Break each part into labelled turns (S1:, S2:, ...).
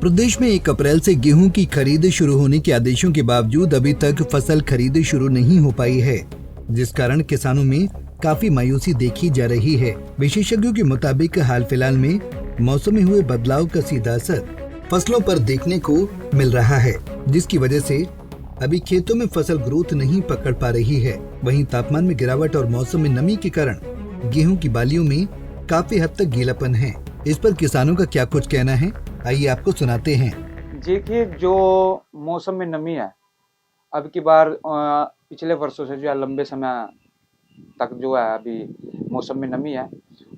S1: प्रदेश में 1 अप्रैल से गेहूं की खरीद शुरू होने के आदेशों के बावजूद अभी तक फसल खरीद शुरू नहीं हो पाई है, जिस कारण किसानों में काफी मायूसी देखी जा रही है। विशेषज्ञों के मुताबिक हाल फिलहाल में मौसम में हुए बदलाव का सीधा असर फसलों पर देखने को मिल रहा है, जिसकी वजह से अभी खेतों में फसल ग्रोथ नहीं पकड़ पा रही है। वहीं तापमान में गिरावट और मौसम में नमी के कारण गेहूं की बालियों में काफी हद तक गीलापन है। इस पर किसानों का क्या कुछ कहना है, आइए आपको सुनाते हैं।
S2: देखिए, जो मौसम में नमी है, अब की बार पिछले वर्षों से जो है लंबे समय तक जो है अभी मौसम में नमी है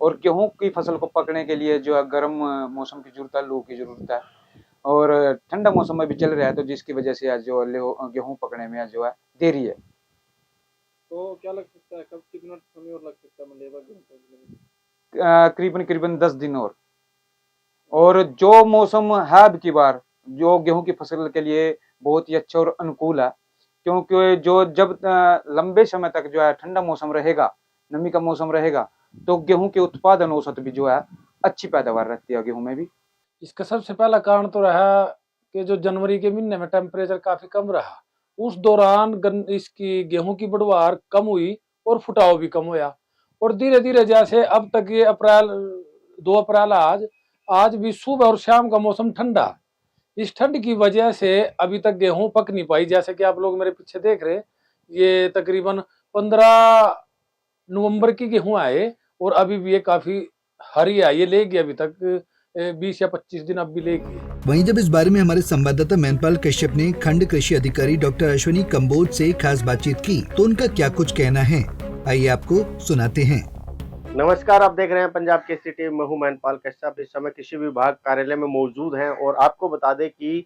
S2: और गेहूं की फसल को पकने के लिए जो है गर्म मौसम की जरूरत है, लू की जरूरत है और ठंडा मौसम में भी चल रहा है, तो जिसकी वजह से आज जो गेहूं पकने में जो है देरी है।
S3: तो क्या लग सकता है, कब कितना समय और लग सकता है लेबर
S2: करीबन 10 दिन और जो मौसम है अब की बार जो गेहूं की फसल के लिए बहुत ही अच्छा और अनुकूल है, क्योंकि जो जब लंबे समय तक जो है ठंडा मौसम रहेगा, नमी का मौसम रहेगा, तो गेहूं के उत्पादन औसत भी जो है अच्छी पैदावार रहती है गेहूं में भी।
S3: इसका सबसे पहला कारण तो रहा कि जो जनवरी के महीने में टेम्परेचर काफी कम रहा, उस दौरान इसकी गेहूं की बढ़वार कम हुई और फुटाव भी कम हुआ और धीरे धीरे जैसे अब तक ये 2 अप्रैल आज भी सुबह और शाम का मौसम ठंडा। इस ठंड की वजह से अभी तक गेहूं पक नहीं पाई। जैसे कि आप लोग मेरे पीछे देख रहे, ये तकरीबन 15 नवंबर की गेहूं आए और अभी भी ये काफी हरी है, ये लेगी अभी तक 20 या 25 दिन अब भी लेगी।
S1: वहीं जब इस बारे में हमारे संवाददाता मैनपाल कश्यप ने खंड कृषि अधिकारी डॉक्टर अश्विनी कंबोज से खास बातचीत की, तो उनका क्या कुछ कहना है, आइए आपको सुनाते हैं।
S4: नमस्कार, आप देख रहे हैं पंजाब केसरी टीवी। मैं हूं मैनपाल कश्यप। इस समय कृषि विभाग कार्यालय में मौजूद हैं और आपको बता दें कि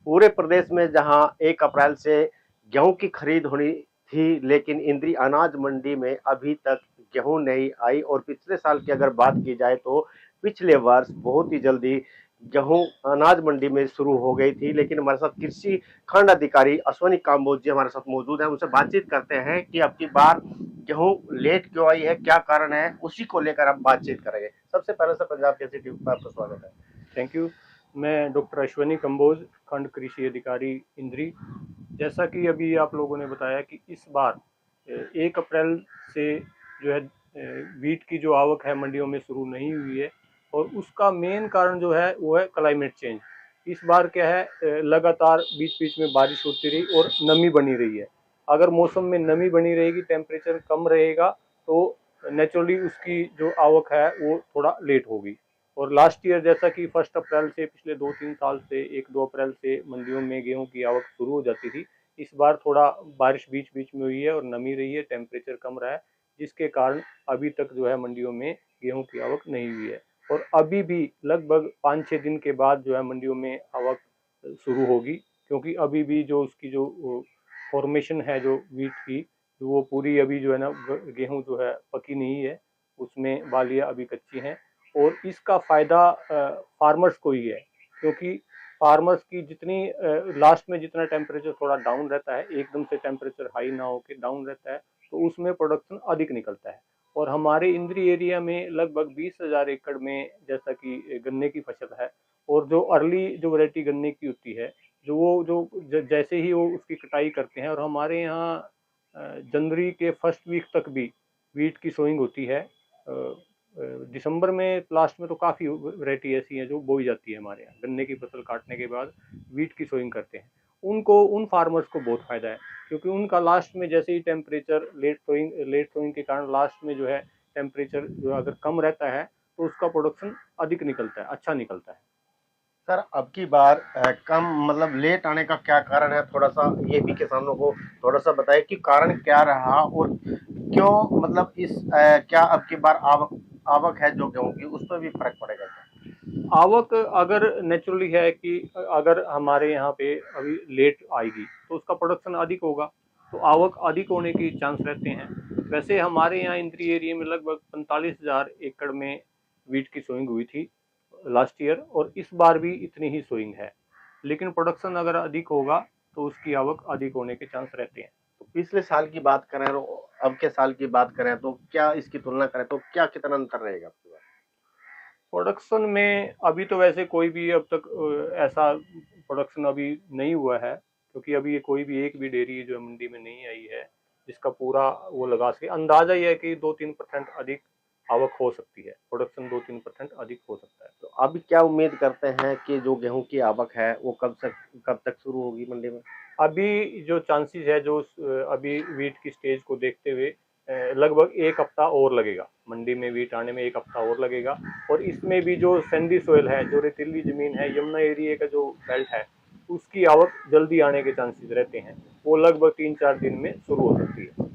S4: पूरे प्रदेश में जहां 1 अप्रैल से गेहूं की खरीद होनी थी, लेकिन इंद्री अनाज मंडी में अभी तक गेहूं नहीं आई। और पिछले साल की अगर बात की जाए तो पिछले वर्ष बहुत ही जल्दी गेहूं अनाज मंडी में शुरू हो गई थी। लेकिन हमारे साथ कृषि खंड अधिकारी अश्विनी काम्बोज जी हमारे साथ मौजूद हैं, उनसे बातचीत करते हैं कि अब की बार गेहूं लेट क्यों आई है, क्या कारण है, उसी को लेकर आप बातचीत करेंगे। सबसे पहले से पंजाब केसरी टीवी पर आपका स्वागत है।
S3: Thank you. मैं डॉक्टर अश्विनी कंबोज, खंड कृषि अधिकारी इंद्री। जैसा कि अभी आप लोगों ने बताया कि इस बार 1 अप्रैल से जो है वीट की जो आवक है मंडियों में शुरू नहीं हुई है और उसका मेन कारण जो है वो है क्लाइमेट चेंज। इस बार क्या है, लगातार बीच बीच में बारिश होती रही और नमी बनी रही है। अगर मौसम में नमी बनी रहेगी, टेम्परेचर कम रहेगा, तो नेचुरली उसकी जो आवक है वो थोड़ा लेट होगी। और लास्ट ईयर जैसा कि 1 अप्रैल से पिछले 2-3 साल से 1-2 अप्रैल से मंडियों में गेहूं की आवक शुरू हो जाती थी, इस बार थोड़ा बारिश बीच बीच में हुई है और नमी रही है, टेम्परेचर कम रहा है, जिसके कारण अभी तक जो है मंडियों में गेहूं की आवक नहीं हुई है। और अभी भी लगभग 5-6 दिन के बाद जो है मंडियों में आवक शुरू होगी, क्योंकि अभी भी जो उसकी जो फॉर्मेशन है जो वीट की, वो पूरी अभी जो है ना गेहूं जो है पकी नहीं है, उसमें बालियां अभी कच्ची हैं। और इसका फायदा फार्मर्स को ही है, क्योंकि फार्मर्स की जितनी लास्ट में जितना टेम्परेचर थोड़ा डाउन रहता है, एकदम से टेम्परेचर हाई ना होकर डाउन रहता है, तो उसमें प्रोडक्शन अधिक निकलता है। और हमारे इंद्री एरिया में लगभग 20,000 एकड़ में जैसा कि गन्ने की फसल है, और जो अर्ली जो वैरायटी गन्ने की होती है, जैसे ही वो उसकी कटाई करते हैं, और हमारे यहाँ जनवरी के फर्स्ट वीक तक भी वीट की सोइंग होती है। दिसंबर में लास्ट में तो काफ़ी वैरायटी ऐसी है जो बोई जाती है हमारे यहाँ। गन्ने की फसल काटने के बाद वीट की सोइंग करते हैं, उन फार्मर्स को बहुत फ़ायदा है, क्योंकि उनका लास्ट में जैसे ही टेम्परेचर लेट सोइंग के कारण लास्ट में जो है टेम्परेचर जो अगर कम रहता है तो उसका प्रोडक्शन अधिक निकलता है, अच्छा निकलता है।
S4: सर, अब की बार कम मतलब लेट आने का क्या कारण है, थोड़ा सा ये भी किसानों को थोड़ा सा बताइए कि कारण क्या रहा और क्यों, मतलब इस क्या अब की बार आवक है जो गेहूं की, उस पर भी फर्क पड़ेगा क्या?
S3: आवक अगर नेचुरली है कि अगर हमारे यहाँ पे अभी लेट आएगी तो उसका प्रोडक्शन अधिक होगा, तो आवक अधिक होने की चांस रहते हैं। वैसे हमारे यहाँ इंद्री एरिया में लगभग 45,000 एकड़ में वीट की सोइंग हुई थी लास्ट ईयर, और इस बार भी इतनी ही सोइंग है, लेकिन प्रोडक्शन अगर अधिक होगा तो उसकी आवक अधिक होने के चांस रहते हैं।
S4: तो पिछले साल की बात करें और अब के साल की बात करें तो क्या इसकी तुलना करें तो क्या कितना अंतर रहेगा आपकी बात?
S3: प्रोडक्शन में अभी तो वैसे कोई भी अब तक ऐसा प्रोडक्शन अभी नहीं हुआ है, क्योंकि अभी ये कोई भी एक भी डेयरी जो मंडी में नहीं आई है जिसका पूरा वो लगा सके। अंदाजा ये है कि 2-3% अधिक आवक हो सकती है, प्रोडक्शन 2-3% अधिक हो सकता है।
S4: तो अभी क्या उम्मीद करते हैं कि जो गेहूं की आवक है वो कब तक शुरू होगी मंडी में?
S3: अभी जो चांसेस है, जो अभी वीट की स्टेज को देखते हुए लगभग 1 हफ्ता और लगेगा, मंडी में वीट आने में 1 हफ्ता और लगेगा। और इसमें भी जो सैंडी सोयल है, जो रेतीली जमीन है, यमुना एरिया का जो बेल्ट है, उसकी आवक जल्दी आने के चांसेस रहते हैं, वो लगभग 3-4 दिन में शुरू हो सकती है।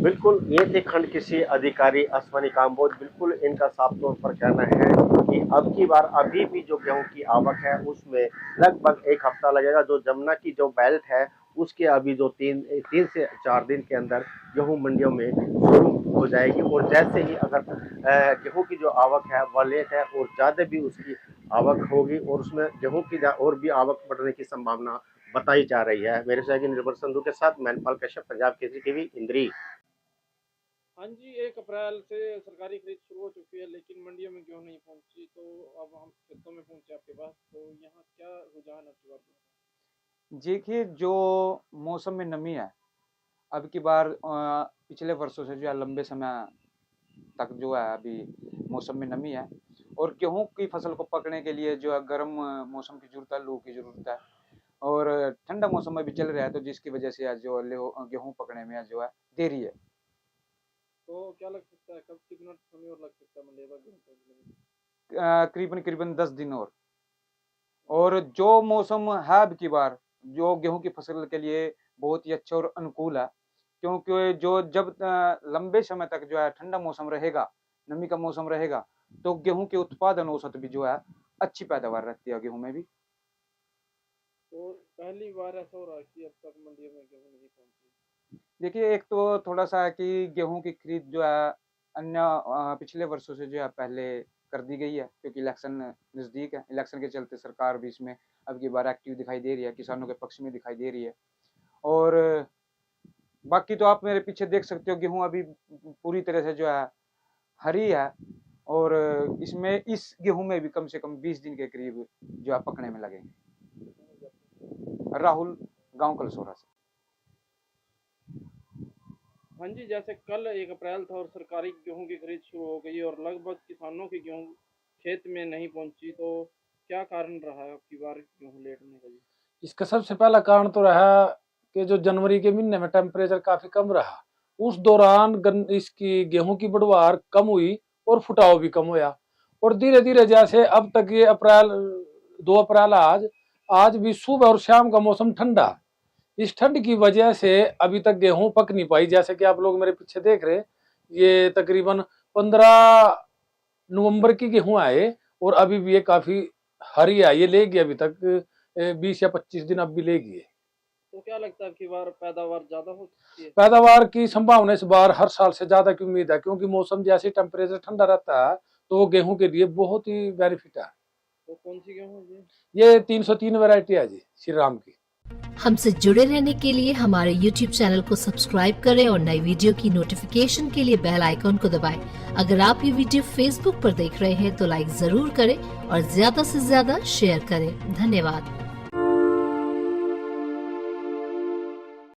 S4: बिल्कुल, ये थे खंड कृषि अधिकारी अश्वनी काम्बोज। बिल्कुल इनका साफ तौर पर कहना है कि अब की बार अभी भी जो गेहूं की आवक है उसमें लगभग 1 हफ्ता लगेगा। जो जमुना की जो बेल्ट है उसके अभी जो 3 से 4 दिन के अंदर गेहूं मंडियों में शुरू हो जाएगी। और जैसे ही अगर गेहूं की जो आवक है वह लेट है और ज़्यादा भी उसकी आवक होगी और उसमें गेहूं की और भी आवक बढ़ने की संभावना बताई जा रही है। मेरे सहयोगी निर्भर संधू के साथ मैनपाल कश्यप, पंजाब केसरी टीवी, इंद्री।
S5: हाँ जी, 1 अप्रैल से सरकारी खरीद शुरू हो चुकी है, लेकिन मंडियों में क्यों नहीं पहुंची? तो अब हम खेतों में पहुंचे आपके पास, तो यहाँ क्या रुझान है आपकी बात में?
S2: देखिए, जो मौसम में नमी है अब की बार पिछले वर्षों से जो है लंबे समय तक जो है अभी मौसम में नमी है और गेहूं की फसल को पकने के लिए जो है गर्म मौसम की जरूरत है, लू की जरूरत है और ठंडा मौसम में भी चल रहा है, तो जिसकी वजह से आज जो गेहूं पकने में जो है देरी है।
S5: तो क्या लग सकता है, कब कितना समय और लग सकता है मंडेवा गेहूं पकने में?
S2: करीबन 10 दिन और जो मौसम है अब की बार जो गेहूं की फसल के लिए बहुत ही अच्छा और अनुकूल है, क्योंकि जो जब लंबे समय तक जो है ठंडा मौसम रहेगा, नमी का मौसम रहेगा, तो गेहूं के उत्पादन औसत भी जो है अच्छी पैदावार रहती है गेहूं में भी।
S5: तो पहली बार ऐसा हो रहा है कि अब तक मंडियों में गेहूं नहीं पहुंची।
S2: देखिए, एक तो थोड़ा सा है कि गेहूं की खरीद जो है अन्य पिछले वर्षों से जो है पहले कर दी गई है, क्योंकि इलेक्शन नज़दीक है। इलेक्शन के चलते सरकार भी इसमें अब की बार एक्टिव दिखाई दे रही है, किसानों के पक्ष में दिखाई दे रही है। और बाकी तो आप मेरे पीछे देख सकते हो, गेहूं अभी पूरी तरह से जो है हरी है और इसमें इस गेहूं में भी कम से कम 20 दिन के करीब जो है पकने में लगेंगे। राहुल, गांव कलसोरा से।
S5: हाँ जी, जैसे कल 1 अप्रैल था और सरकारी गेहूं की खरीद शुरू हो गई और लगभग किसानों की गेहूं खेत में नहीं पहुंची, तो क्या कारण रहा है आपकी बार गेहूं लेट होने का? जी,
S6: इसका सबसे पहला कारण तो रहा कि जो जनवरी के महीने में टेम्परेचर काफी कम रहा, उस दौरान इसकी गेहूं की बढ़वार कम हुई और फुटाव भी कम हुआ। और धीरे धीरे जैसे अब तक ये 2 अप्रैल आज भी सुबह और शाम का मौसम ठंडा, इस ठंड की वजह से अभी तक गेहूं पक नहीं पाई। जैसे कि आप लोग मेरे पीछे देख रहे, ये तकरीबन 15 नवंबर की गेहूं आए और अभी भी ये काफी हरी है, ये लेगी अभी तक 20 या 25 दिन अब भी लेगी।
S5: तो क्या लगता है कि बार पैदावार ज्यादा हो सकती है?
S6: पैदावार की संभावना इस बार हर साल से ज्यादा की उम्मीद है, क्योंकि मौसम जैसे टेम्परेचर ठंडा रहता है तो वो गेहूं के लिए बहुत ही बेनिफिट है।
S5: तो कौन सी गेहूं है?
S6: ये 303 वैरायटी है जी, श्री राम की।
S7: हमसे जुड़े रहने के लिए हमारे YouTube चैनल को सब्सक्राइब करें और नई वीडियो की नोटिफिकेशन के लिए बेल आइकॉन को दबाएं। अगर आप ये वीडियो Facebook पर देख रहे हैं तो लाइक जरूर करें और ज्यादा से ज्यादा शेयर करें। धन्यवाद।